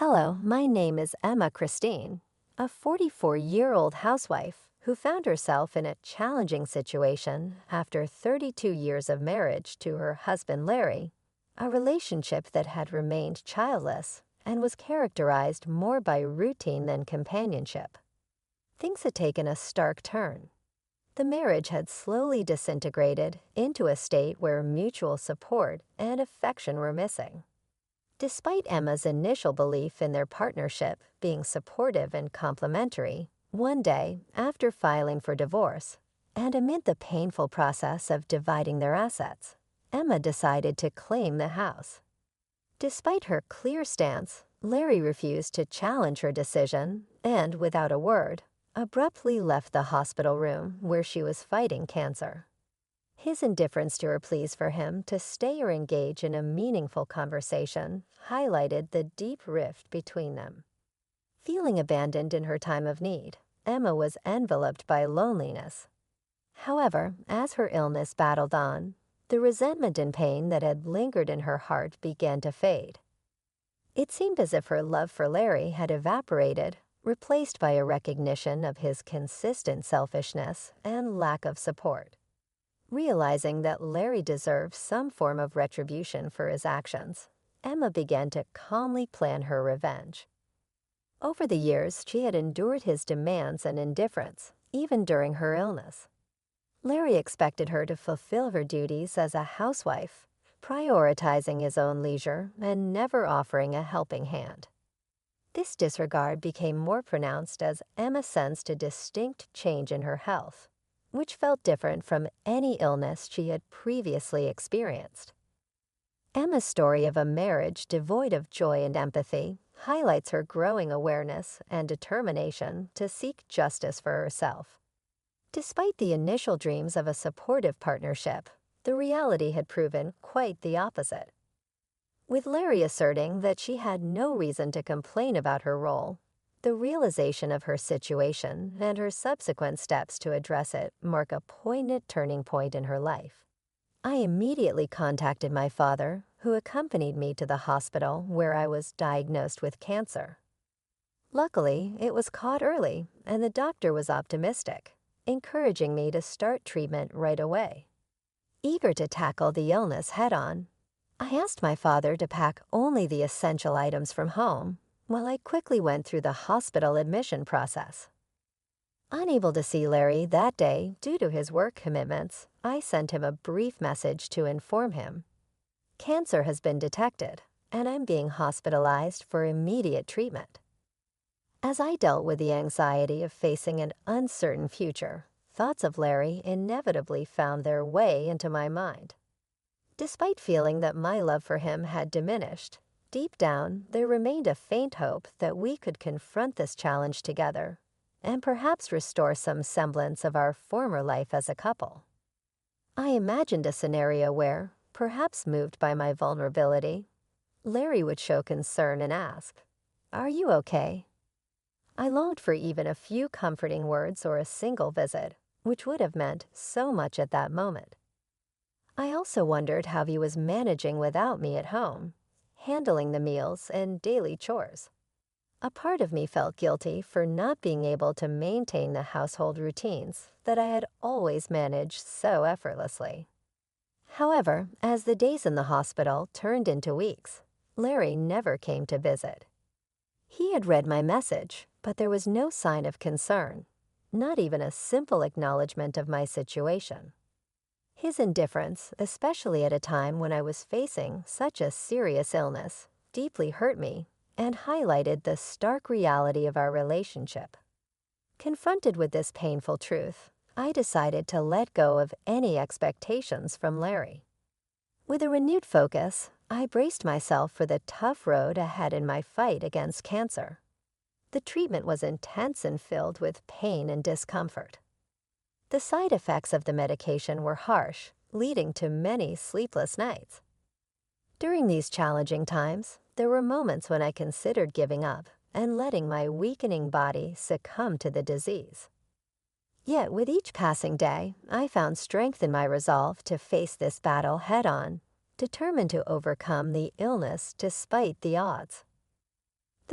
Hello, my name is Emma Christine, a 44-year-old housewife who found herself in a challenging situation after 32 years of marriage to her husband Larry, a relationship that had remained childless and was characterized more by routine than companionship. Things had taken a stark turn. The marriage had slowly disintegrated into a state where mutual support and affection were missing. Despite Emma's initial belief in their partnership being supportive and complementary, one day, after filing for divorce, and amid the painful process of dividing their assets, Emma decided to claim the house. Despite her clear stance, Larry refused to challenge her decision and, without a word, abruptly left the hospital room where she was fighting cancer. His indifference to her pleas for him to stay or engage in a meaningful conversation highlighted the deep rift between them. Feeling abandoned in her time of need, Emma was enveloped by loneliness. However, as her illness battled on, the resentment and pain that had lingered in her heart began to fade. It seemed as if her love for Larry had evaporated, replaced by a recognition of his consistent selfishness and lack of support. Realizing that Larry deserved some form of retribution for his actions, Emma began to calmly plan her revenge. Over the years, she had endured his demands and indifference, even during her illness. Larry expected her to fulfill her duties as a housewife, prioritizing his own leisure and never offering a helping hand. This disregard became more pronounced as Emma sensed a distinct change in her health, which felt different from any illness she had previously experienced. Emma's story of a marriage devoid of joy and empathy highlights her growing awareness and determination to seek justice for herself. Despite the initial dreams of a supportive partnership, the reality had proven quite the opposite. With Larry asserting that she had no reason to complain about her role, the realization of her situation and her subsequent steps to address it mark a poignant turning point in her life. I immediately contacted my father, who accompanied me to the hospital where I was diagnosed with cancer. Luckily, it was caught early, and the doctor was optimistic, encouraging me to start treatment right away. Eager to tackle the illness head-on, I asked my father to pack only the essential items from home while I quickly went through the hospital admission process. Unable to see Larry that day due to his work commitments, I sent him a brief message to inform him. Cancer has been detected, and I'm being hospitalized for immediate treatment. As I dealt with the anxiety of facing an uncertain future, thoughts of Larry inevitably found their way into my mind. Despite feeling that my love for him had diminished, deep down, there remained a faint hope that we could confront this challenge together and perhaps restore some semblance of our former life as a couple. I imagined a scenario where, perhaps moved by my vulnerability, Larry would show concern and ask, "Are you okay?" I longed for even a few comforting words or a single visit, which would have meant so much at that moment. I also wondered how he was managing without me at home, handling the meals and daily chores. A part of me felt guilty for not being able to maintain the household routines that I had always managed so effortlessly. However, as the days in the hospital turned into weeks, Larry never came to visit. He had read my message, but there was no sign of concern, not even a simple acknowledgement of my situation. His indifference, especially at a time when I was facing such a serious illness, deeply hurt me and highlighted the stark reality of our relationship. Confronted with this painful truth, I decided to let go of any expectations from Larry. With a renewed focus, I braced myself for the tough road ahead in my fight against cancer. The treatment was intense and filled with pain and discomfort. The side effects of the medication were harsh, leading to many sleepless nights. During these challenging times, there were moments when I considered giving up and letting my weakening body succumb to the disease. Yet with each passing day, I found strength in my resolve to face this battle head-on, determined to overcome the illness despite the odds.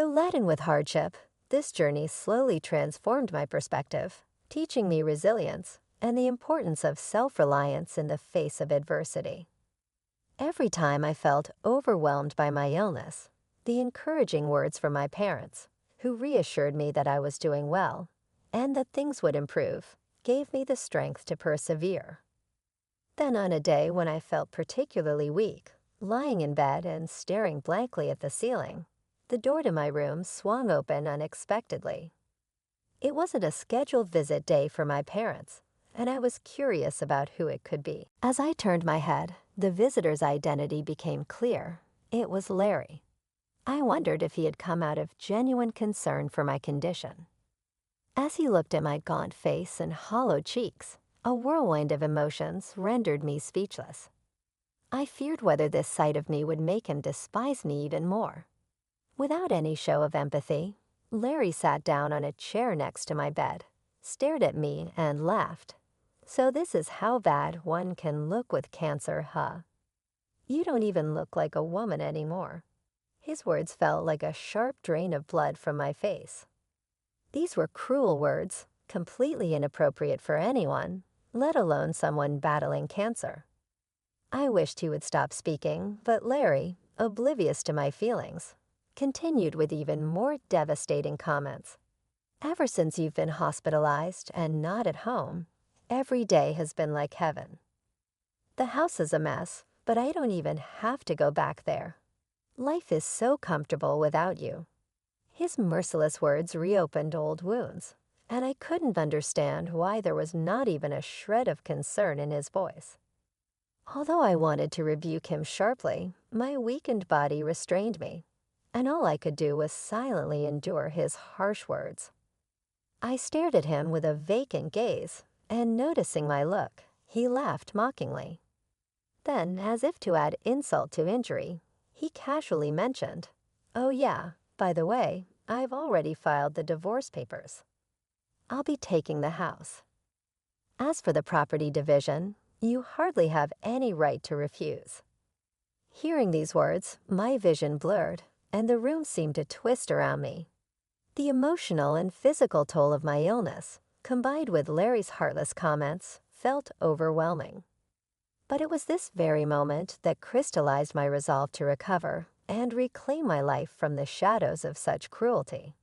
Though laden with hardship, this journey slowly transformed my perspective, teaching me resilience and the importance of self-reliance in the face of adversity. Every time I felt overwhelmed by my illness, the encouraging words from my parents, who reassured me that I was doing well and that things would improve, gave me the strength to persevere. Then on a day when I felt particularly weak, lying in bed and staring blankly at the ceiling, the door to my room swung open unexpectedly. It wasn't a scheduled visit day for my parents, and I was curious about who it could be. As I turned my head, the visitor's identity became clear. It was Larry. I wondered if he had come out of genuine concern for my condition. As he looked at my gaunt face and hollow cheeks, a whirlwind of emotions rendered me speechless. I feared whether this sight of me would make him despise me even more. Without any show of empathy, Larry sat down on a chair next to my bed, stared at me, and laughed. "So this is how bad one can look with cancer, huh? You don't even look like a woman anymore." His words felt like a sharp drain of blood from my face. These were cruel words, completely inappropriate for anyone, let alone someone battling cancer. I wished he would stop speaking, but Larry, oblivious to my feelings, continued with even more devastating comments. "Ever since you've been hospitalized and not at home, every day has been like heaven. The house is a mess, but I don't even have to go back there. Life is so comfortable without you." His merciless words reopened old wounds, and I couldn't understand why there was not even a shred of concern in his voice. Although I wanted to rebuke him sharply, my weakened body restrained me, and all I could do was silently endure his harsh words. I stared at him with a vacant gaze, and noticing my look, he laughed mockingly. Then, as if to add insult to injury, he casually mentioned, "Oh yeah, by the way, I've already filed the divorce papers. I'll be taking the house. As for the property division, you hardly have any right to refuse." Hearing these words, my vision blurred, and the room seemed to twist around me. The emotional and physical toll of my illness, combined with Larry's heartless comments, felt overwhelming. But it was this very moment that crystallized my resolve to recover and reclaim my life from the shadows of such cruelty.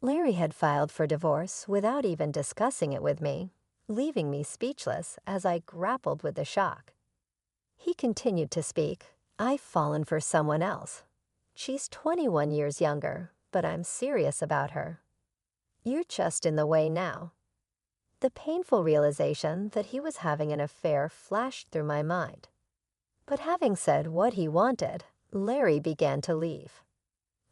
Larry had filed for divorce without even discussing it with me, leaving me speechless as I grappled with the shock. He continued to speak. "I've fallen for someone else. She's 21 years younger, but I'm serious about her. You're just in the way now." The painful realization that he was having an affair flashed through my mind. But having said what he wanted, Larry began to leave.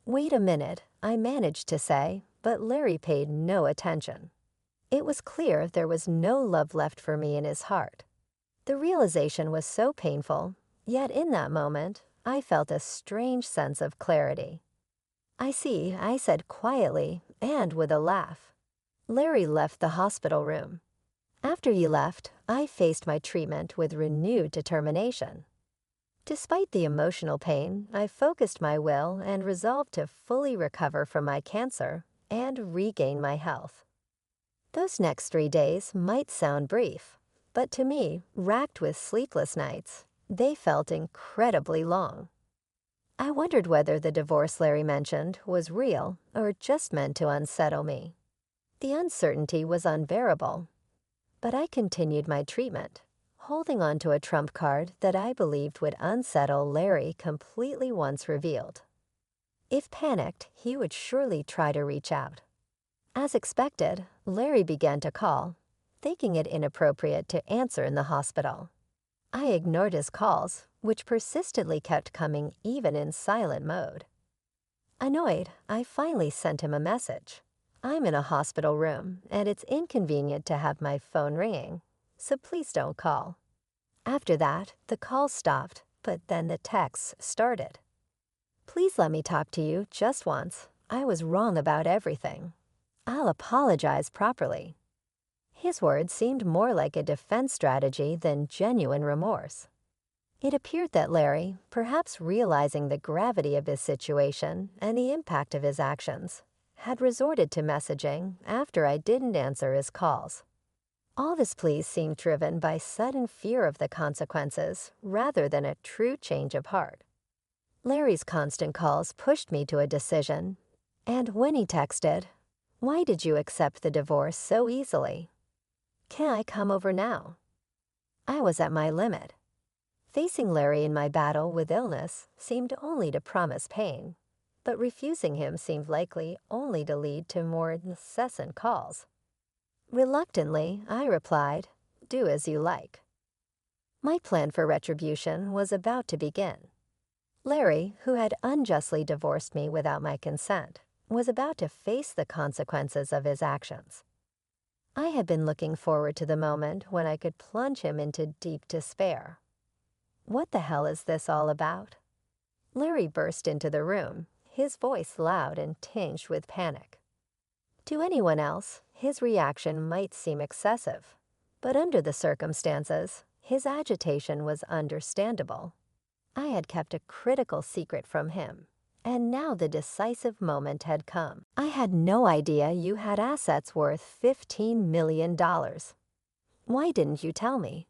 "Wait a minute," I managed to say, but Larry paid no attention. It was clear there was no love left for me in his heart. The realization was so painful, yet in that moment, I felt a strange sense of clarity. "I see," I said quietly and with a laugh. Larry left the hospital room. After he left, I faced my treatment with renewed determination. Despite the emotional pain, I focused my will and resolved to fully recover from my cancer and regain my health. Those next 3 days might sound brief, but to me, racked with sleepless nights, they felt incredibly long. I wondered whether the divorce Larry mentioned was real or just meant to unsettle me. The uncertainty was unbearable, but I continued my treatment, holding on to a trump card that I believed would unsettle Larry completely once revealed. If panicked, he would surely try to reach out. As expected, Larry began to call, thinking it inappropriate to answer in the hospital. I ignored his calls, which persistently kept coming even in silent mode. Annoyed, I finally sent him a message. "I'm in a hospital room, and it's inconvenient to have my phone ringing, so please don't call." After that, the calls stopped, but then the texts started. "Please let me talk to you just once. I was wrong about everything. I'll apologize properly." His words seemed more like a defense strategy than genuine remorse. It appeared that Larry, perhaps realizing the gravity of his situation and the impact of his actions, had resorted to messaging after I didn't answer his calls. All of his pleas seemed driven by sudden fear of the consequences rather than a true change of heart. Larry's constant calls pushed me to a decision, and when he texted, "Why did you accept the divorce so easily? Can I come over now?" I was at my limit. Facing Larry in my battle with illness seemed only to promise pain, but refusing him seemed likely only to lead to more incessant calls. Reluctantly, I replied, "Do as you like." My plan for retribution was about to begin. Larry, who had unjustly divorced me without my consent, was about to face the consequences of his actions. I had been looking forward to the moment when I could plunge him into deep despair. "What the hell is this all about?" Larry burst into the room, his voice loud and tinged with panic. To anyone else, his reaction might seem excessive, but under the circumstances, his agitation was understandable. I had kept a critical secret from him, and now the decisive moment had come. "I had no idea you had assets worth $15 million. Why didn't you tell me?"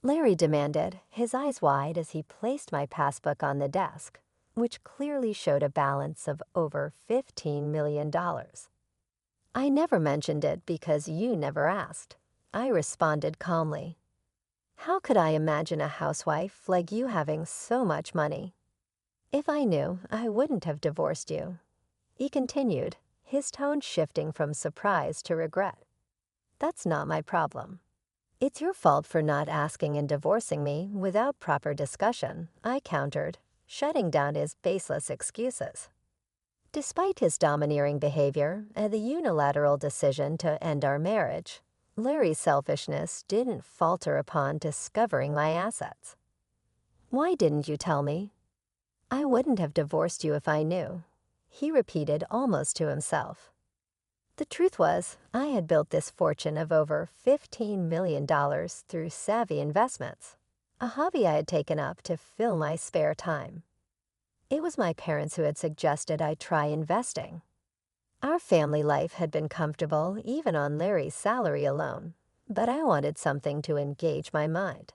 Larry demanded, his eyes wide as he placed my passbook on the desk, which clearly showed a balance of over $15 million. "I never mentioned it because you never asked," I responded calmly. "How could I imagine a housewife like you having so much money? If I knew, I wouldn't have divorced you," he continued, his tone shifting from surprise to regret. "That's not my problem. It's your fault for not asking and divorcing me without proper discussion," I countered, shutting down his baseless excuses. Despite his domineering behavior and the unilateral decision to end our marriage, Larry's selfishness didn't falter upon discovering my assets. "Why didn't you tell me?" "I wouldn't have divorced you if I knew," he repeated almost to himself. The truth was, I had built this fortune of over $15 million through savvy investments, a hobby I had taken up to fill my spare time. It was my parents who had suggested I try investing. Our family life had been comfortable even on Larry's salary alone, but I wanted something to engage my mind.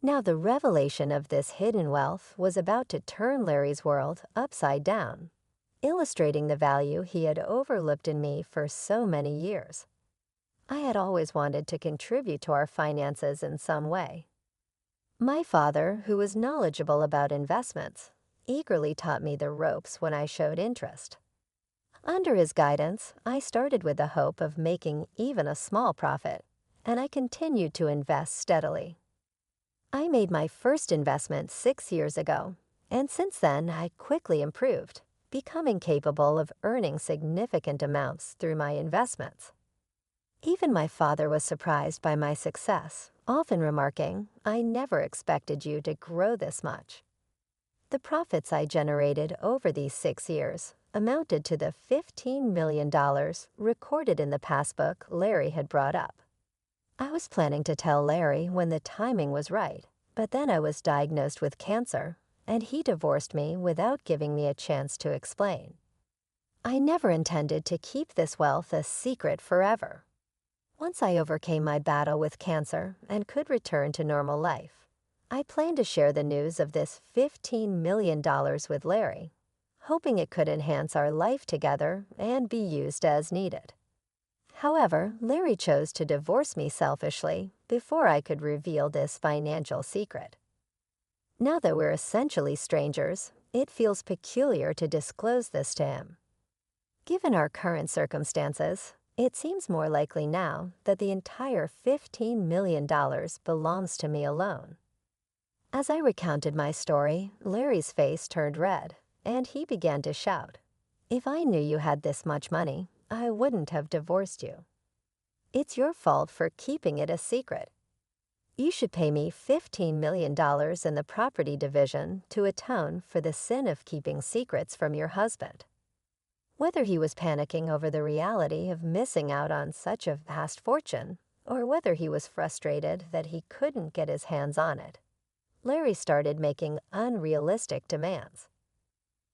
Now the revelation of this hidden wealth was about to turn Larry's world upside down, illustrating the value he had overlooked in me for so many years. I had always wanted to contribute to our finances in some way. My father, who was knowledgeable about investments, eagerly taught me the ropes when I showed interest. Under his guidance, I started with the hope of making even a small profit, and I continued to invest steadily. I made my first investment 6 years ago, and since then I quickly improved, becoming capable of earning significant amounts through my investments. Even my father was surprised by my success, often remarking, "I never expected you to grow this much." The profits I generated over these 6 years amounted to the $15 million recorded in the passbook Larry had brought up. I was planning to tell Larry when the timing was right, but then I was diagnosed with cancer, and he divorced me without giving me a chance to explain. I never intended to keep this wealth a secret forever. Once I overcame my battle with cancer and could return to normal life, I planned to share the news of this $15 million with Larry, hoping it could enhance our life together and be used as needed. However, Larry chose to divorce me selfishly before I could reveal this financial secret. Now that we're essentially strangers, it feels peculiar to disclose this to him. Given our current circumstances, it seems more likely now that the entire $15 million belongs to me alone. As I recounted my story, Larry's face turned red, and he began to shout, "If I knew you had this much money, I wouldn't have divorced you. It's your fault for keeping it a secret. You should pay me $15 million in the property division to atone for the sin of keeping secrets from your husband." Whether he was panicking over the reality of missing out on such a vast fortune, or whether he was frustrated that he couldn't get his hands on it, Larry started making unrealistic demands.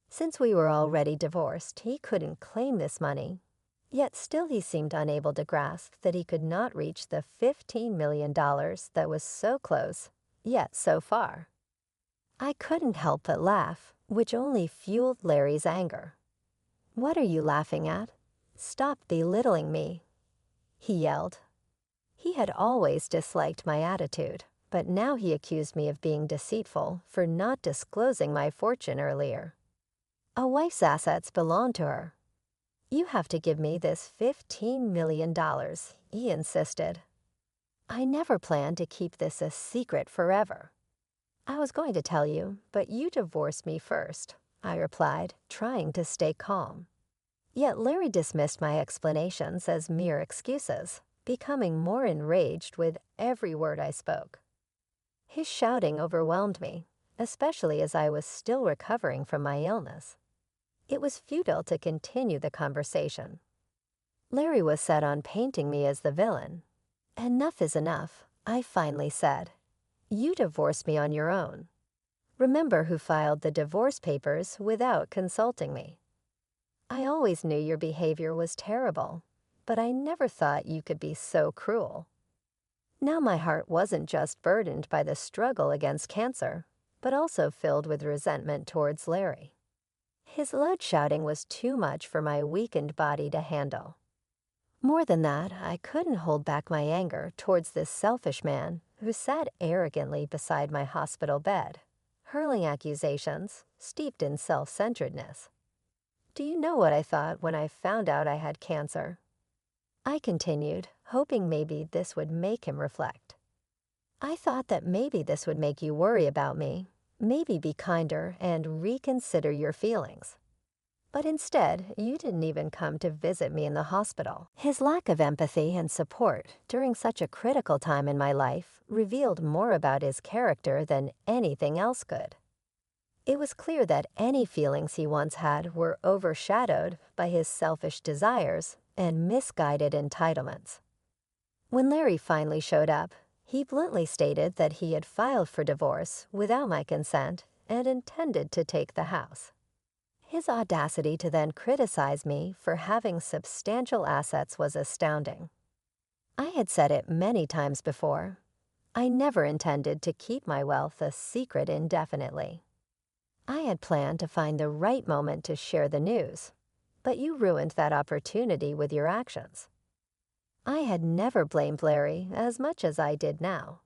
Since we were already divorced, he couldn't claim this money. Yet still he seemed unable to grasp that he could not reach the $15 million that was so close, yet so far. I couldn't help but laugh, which only fueled Larry's anger. "What are you laughing at? Stop belittling me," he yelled. He had always disliked my attitude, but now he accused me of being deceitful for not disclosing my fortune earlier. "A wife's assets belong to her. You have to give me this $15 million, he insisted. "I never planned to keep this a secret forever." "I was going to tell you, but you divorced me first," I replied, trying to stay calm. Yet Larry dismissed my explanations as mere excuses, becoming more enraged with every word I spoke. His shouting overwhelmed me, especially as I was still recovering from my illness. It was futile to continue the conversation. Larry was set on painting me as the villain. "Enough is enough," I finally said. "You divorced me on your own. Remember who filed the divorce papers without consulting me. I always knew your behavior was terrible, but I never thought you could be so cruel." Now my heart wasn't just burdened by the struggle against cancer, but also filled with resentment towards Larry. His loud shouting was too much for my weakened body to handle. More than that, I couldn't hold back my anger towards this selfish man who sat arrogantly beside my hospital bed, hurling accusations steeped in self-centeredness. "Do you know what I thought when I found out I had cancer?" I continued, hoping maybe this would make him reflect. "I thought that maybe this would make you worry about me, maybe be kinder and reconsider your feelings. But instead, you didn't even come to visit me in the hospital." His lack of empathy and support during such a critical time in my life revealed more about his character than anything else could. It was clear that any feelings he once had were overshadowed by his selfish desires and misguided entitlements. When Larry finally showed up, he bluntly stated that he had filed for divorce without my consent and intended to take the house. His audacity to then criticize me for having substantial assets was astounding. I had said it many times before. I never intended to keep my wealth a secret indefinitely. I had planned to find the right moment to share the news, but you ruined that opportunity with your actions. I had never blamed Larry as much as I did now.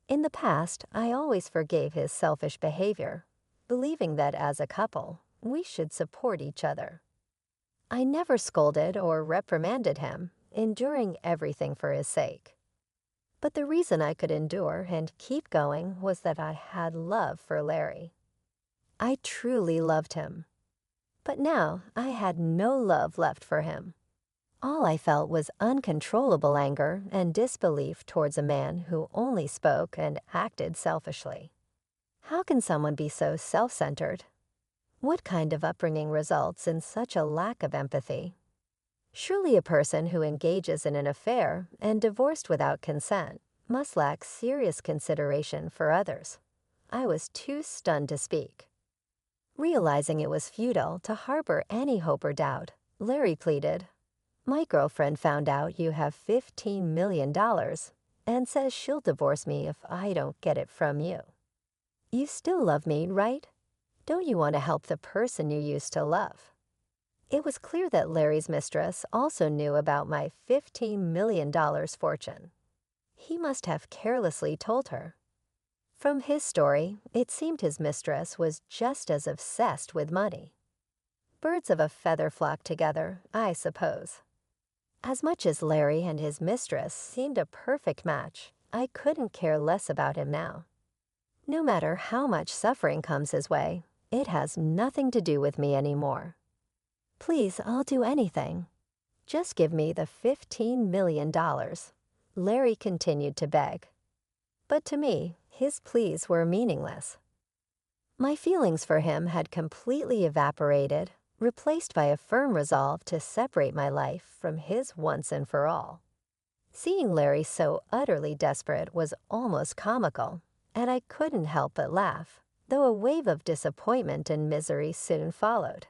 In the past, I always forgave his selfish behavior, believing that as a couple, we should support each other. I never scolded or reprimanded him, enduring everything for his sake. But the reason I could endure and keep going was that I had love for Larry. I truly loved him. But now I had no love left for him. All I felt was uncontrollable anger and disbelief towards a man who only spoke and acted selfishly. How can someone be so self-centered? What kind of upbringing results in such a lack of empathy? Surely a person who engages in an affair and divorced without consent must lack serious consideration for others. I was too stunned to speak. Realizing it was futile to harbor any hope or doubt, Larry pleaded, "My girlfriend found out you have $15 million and says she'll divorce me if I don't get it from you. You still love me, right? Don't you want to help the person you used to love?" It was clear that Larry's mistress also knew about my $15 million fortune. He must have carelessly told her. From his story, it seemed his mistress was just as obsessed with money. Birds of a feather flock together, I suppose. As much as Larry and his mistress seemed a perfect match, I couldn't care less about him now. No matter how much suffering comes his way, it has nothing to do with me anymore. "Please, I'll do anything. Just give me the $15 million, Larry continued to beg. But to me, his pleas were meaningless. My feelings for him had completely evaporated, replaced by a firm resolve to separate my life from his once and for all. Seeing Larry so utterly desperate was almost comical, and I couldn't help but laugh, though a wave of disappointment and misery soon followed.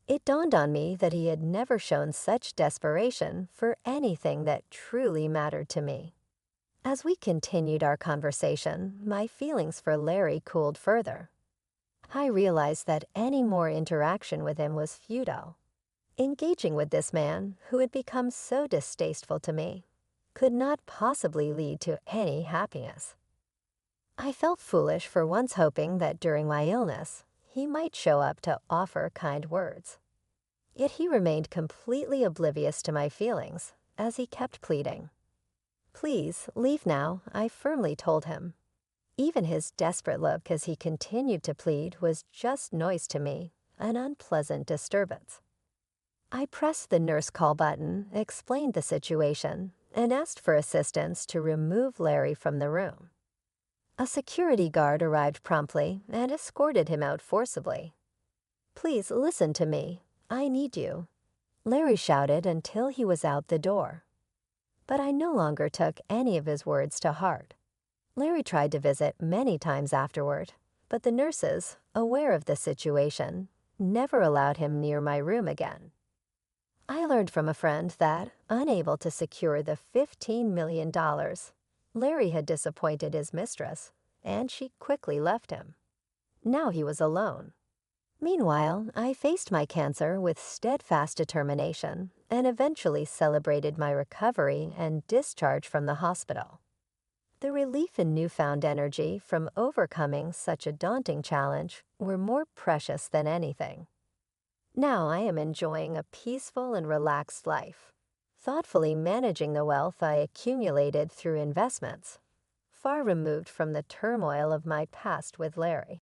It dawned on me that he had never shown such desperation for anything that truly mattered to me. As we continued our conversation, my feelings for Larry cooled further. I realized that any more interaction with him was futile. Engaging with this man, who had become so distasteful to me, could not possibly lead to any happiness. I felt foolish for once hoping that during my illness, he might show up to offer kind words. Yet he remained completely oblivious to my feelings, as he kept pleading. "Please, leave now," I firmly told him. Even his desperate look as he continued to plead was just noise to me, an unpleasant disturbance. I pressed the nurse call button, explained the situation, and asked for assistance to remove Larry from the room. A security guard arrived promptly and escorted him out forcibly. "Please listen to me. I need you," Larry shouted until he was out the door. But I no longer took any of his words to heart. Larry tried to visit many times afterward, but the nurses, aware of the situation, never allowed him near my room again. I learned from a friend that, unable to secure the $15 million, Larry had disappointed his mistress, and she quickly left him. Now he was alone. Meanwhile, I faced my cancer with steadfast determination and eventually celebrated my recovery and discharge from the hospital. The relief and newfound energy from overcoming such a daunting challenge were more precious than anything. Now I am enjoying a peaceful and relaxed life, thoughtfully managing the wealth I accumulated through investments, far removed from the turmoil of my past with Larry.